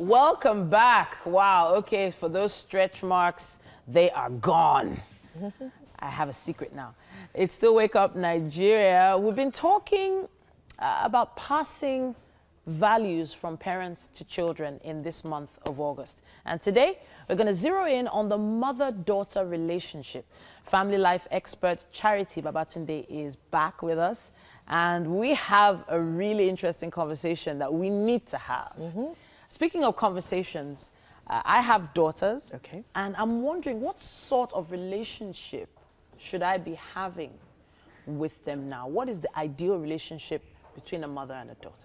Welcome back. Wow, okay, for those stretch marks, they are gone. I have a secret now. It's Still Wake Up Nigeria. We've been talking about passing values from parents to children in this month of August. And today, we're going to zero in on the mother-daughter relationship. Family life expert Charity Babatunde is back with us. And we have a really interesting conversation that we need to have. Speaking of conversations, I have daughters, and I'm wondering what sort of relationship should I be having with them now? What is the ideal relationship between a mother and a daughter?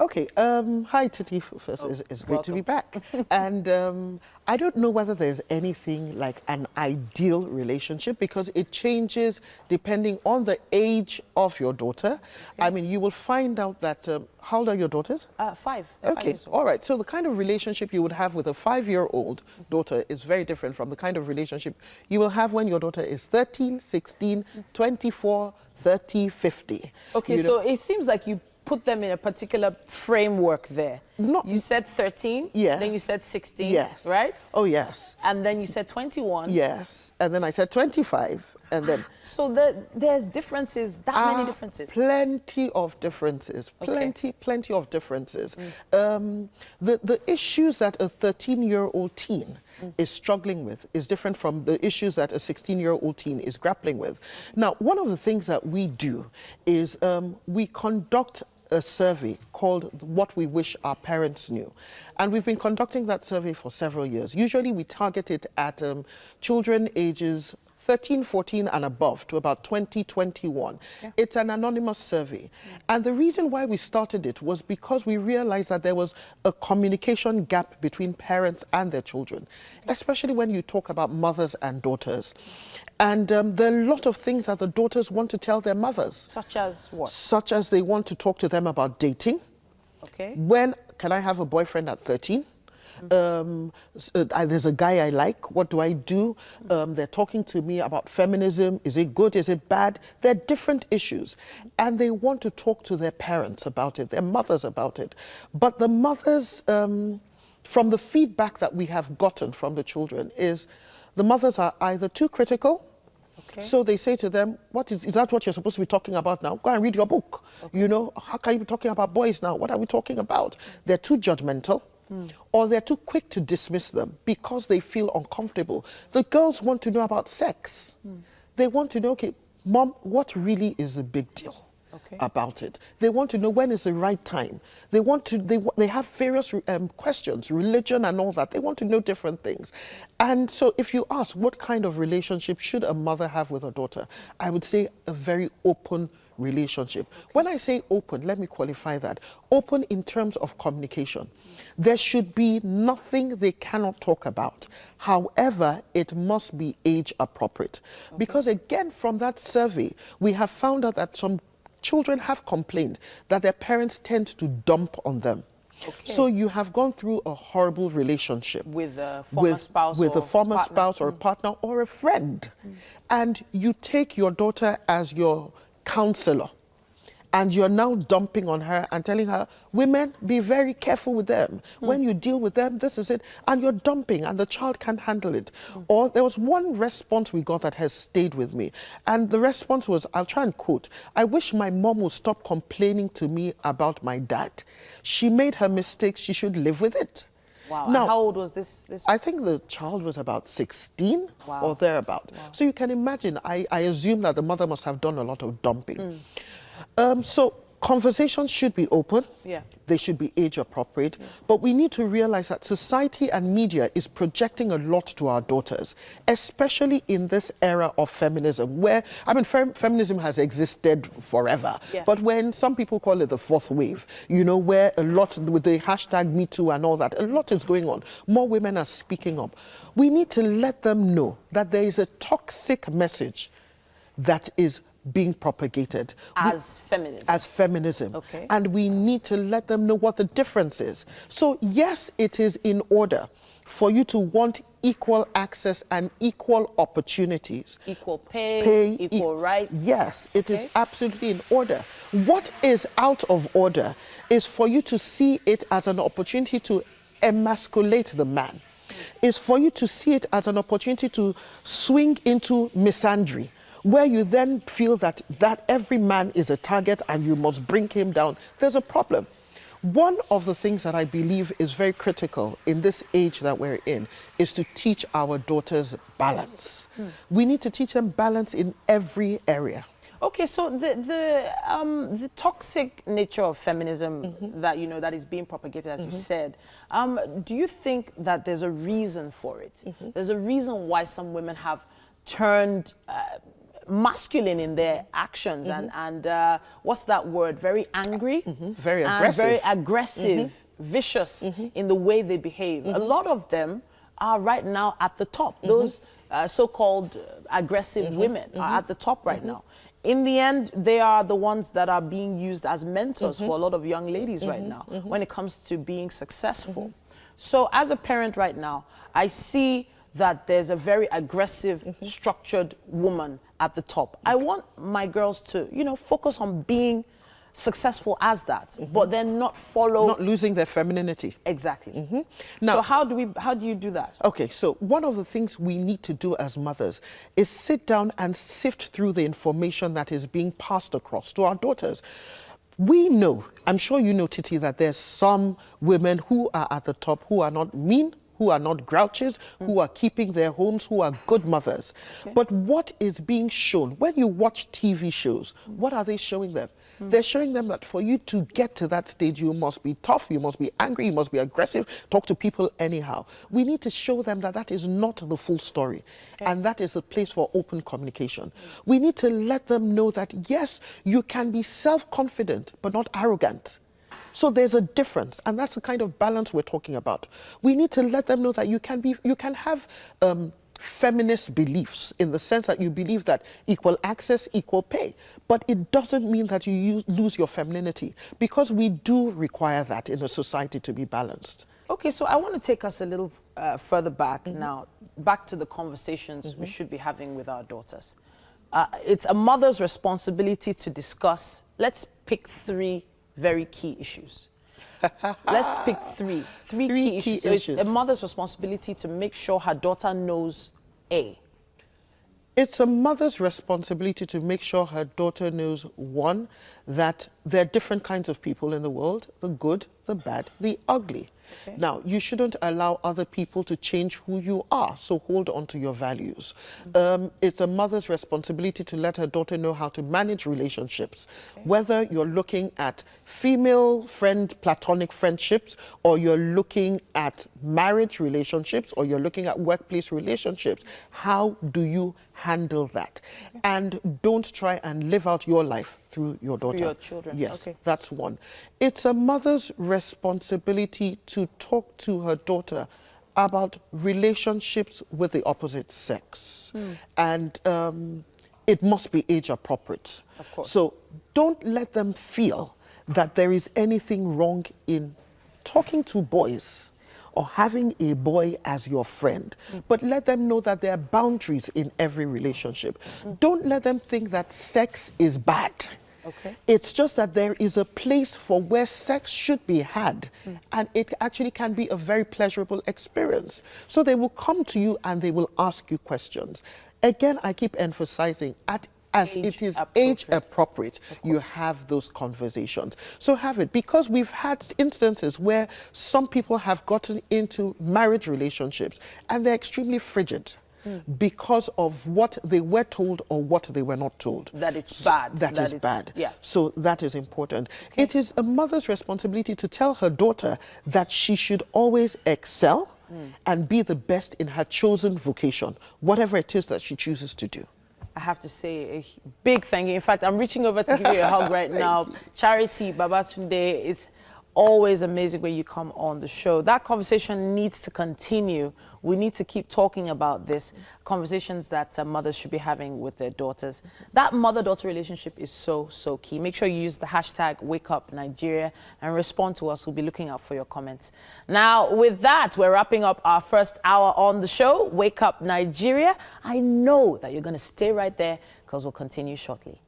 Okay, hi Titi, first, it's great to be back. And I don't know whether there's anything like an ideal relationship because it changes depending on the age of your daughter. I mean, you will find out that, how old are your daughters? 5. Okay, all right. So the kind of relationship you would have with a 5-year-old daughter is very different from the kind of relationship you will have when your daughter is 13, 16, 24, 30, 50. Okay, so it seems like you put them in a particular framework there. You said 13, yes. Then you said 16, yes. Right? Oh, yes. And then you said 21. Yes, and then I said 25, and then... So there's differences, many differences? Plenty of differences, plenty of differences. The issues that a 13-year-old teen is struggling with is different from the issues that a 16-year-old teen is grappling with. Now, one of the things that we do is we conduct a survey called What We Wish Our Parents Knew. And we've been conducting that survey for several years. Usually we target it at children ages 13, 14 and above to about 20, 21. It's an anonymous survey. And the reason why we started it was because we realized that there was a communication gap between parents and their children, especially when you talk about mothers and daughters. And there are a lot of things that the daughters want to tell their mothers. Such as what? Such as they want to talk to them about dating. When can I have a boyfriend at 13? There's a guy I like, what do I do? They're talking to me about feminism. Is it good? Is it bad? They're different issues. And they want to talk to their parents about it, their mothers about it. But the mothers, from the feedback that we have gotten from the children is the mothers are either too critical. So they say to them, is that what you're supposed to be talking about now? Go and read your book. You know, how can you be talking about boys now? What are we talking about? They're too judgmental. Or they're too quick to dismiss them because they feel uncomfortable. The girls want to know about sex. They want to know, okay, Mom, what really is the big deal about it? They want to know when is the right time. They want to, they have various questions, religion and all that. They want to know different things. And so if you ask what kind of relationship should a mother have with her daughter, I would say a very open relationship. When I say open, let me qualify that. Open in terms of communication. There should be nothing they cannot talk about. However, it must be age appropriate. Because again, from that survey, we have found out that some children have complained that their parents tend to dump on them. So you have gone through a horrible relationship with a former spouse, with a former spouse or a partner or a friend. And you take your daughter as your counselor, and you're now dumping on her and telling her, women, be very careful with them. When you deal with them, this is it. And you're dumping, and the child can't handle it. Or there was one response we got that has stayed with me. And the response was, I'll try and quote, I wish my mom would stop complaining to me about my dad. She made her mistakes. She should live with it. Wow. Now, and how old was this? I think the child was about 16 or thereabout. So you can imagine, I assume that the mother must have done a lot of dumping. So conversations should be open. They should be age appropriate. But we need to realize that society and media is projecting a lot to our daughters, especially in this era of feminism, where, I mean, feminism has existed forever. But when some people call it the fourth wave, you know, where a lot with the hashtag Me Too and all that, a lot is going on. More women are speaking up. We need to let them know that there is a toxic message that is being propagated as feminism. And we need to let them know what the difference is. So yes, it is in order for you to want equal access and equal opportunities. Equal pay, equal rights. Yes, it is absolutely in order. What is out of order is for you to see it as an opportunity to emasculate the man. It's for you to see it as an opportunity to swing into misandry, where you then feel that every man is a target and you must bring him down. There's a problem. One of the things that I believe is very critical in this age that we're in is to teach our daughters balance. We need to teach them balance in every area. Okay, so the toxic nature of feminism that that is being propagated, as you said, do you think that there's a reason for it? There's a reason why some women have turned masculine in their actions and what's that word? Very angry, very aggressive, very aggressive, vicious in the way they behave. A lot of them are right now at the top. Those so-called aggressive women are at the top right now. In the end, they are the ones that are being used as mentors for a lot of young ladies right now when it comes to being successful. So as a parent right now, I see that there's a very aggressive, structured woman at the top. I want my girls to, focus on being successful as that, but then not losing their femininity. Exactly. Now, so how do you do that? Okay, so one of the things we need to do as mothers is sit down and sift through the information that is being passed across to our daughters. We know, I'm sure you know, Titi, that there's some women who are at the top who are not mean, who are not grouches, who are keeping their homes, who are good mothers. But what is being shown, when you watch TV shows, what are they showing them? They're showing them that for you to get to that stage, you must be tough, you must be angry, you must be aggressive, talk to people anyhow. We need to show them that that is not the full story. And that is a place for open communication. We need to let them know that, yes, you can be self-confident, but not arrogant. So there's a difference, and that's the kind of balance we're talking about. We need to let them know that you can have feminist beliefs in the sense that you believe that equal access, equal pay, but it doesn't mean that you lose your femininity, because we do require that in a society to be balanced. Okay, so I want to take us a little further back now, back to the conversations we should be having with our daughters. It's a mother's responsibility to discuss, let's pick 3 very key issues. Let's pick three key issues. So it's a mother's responsibility to make sure her daughter knows A. It's a mother's responsibility to make sure her daughter knows, 1, that there are different kinds of people in the world, the good, the bad, the ugly. Okay. Now, you shouldn't allow other people to change who you are, so hold on to your values. It's a mother's responsibility to let her daughter know how to manage relationships, whether you're looking at female friend, platonic friendships, or you're looking at marriage relationships, or you're looking at workplace relationships. How do you handle that? And don't try and live out your life through your daughter. Through your children. Yes, that's one. It's a mother's responsibility to talk to her daughter about relationships with the opposite sex. And it must be age appropriate. Of course. So don't let them feel that there is anything wrong in talking to boys or having a boy as your friend, but let them know that there are boundaries in every relationship. Don't let them think that sex is bad. Okay. It's just that there is a place for where sex should be had, and it actually can be a very pleasurable experience. So they will come to you and they will ask you questions. Again, I keep emphasizing, as it is age appropriate, you have those conversations. So have it, because we've had instances where some people have gotten into marriage relationships and they're extremely frigid because of what they were told or what they were not told. That it's bad. That is bad. Yeah. So that is important. Okay. It is a mother's responsibility to tell her daughter that she should always excel and be the best in her chosen vocation, whatever it is that she chooses to do. I have to say a big thank you. In fact, I'm reaching over to give you a hug right now. Charity Babatunde, it's always amazing when you come on the show. That conversation needs to continue. We need to keep talking about this, conversations that mothers should be having with their daughters. That mother-daughter relationship is so, so key. Make sure you use the hashtag #WakeUpNigeria and respond to us. We'll be looking out for your comments. Now, with that, we're wrapping up our first hour on the show, Wake Up Nigeria. I know that you're going to stay right there because we'll continue shortly.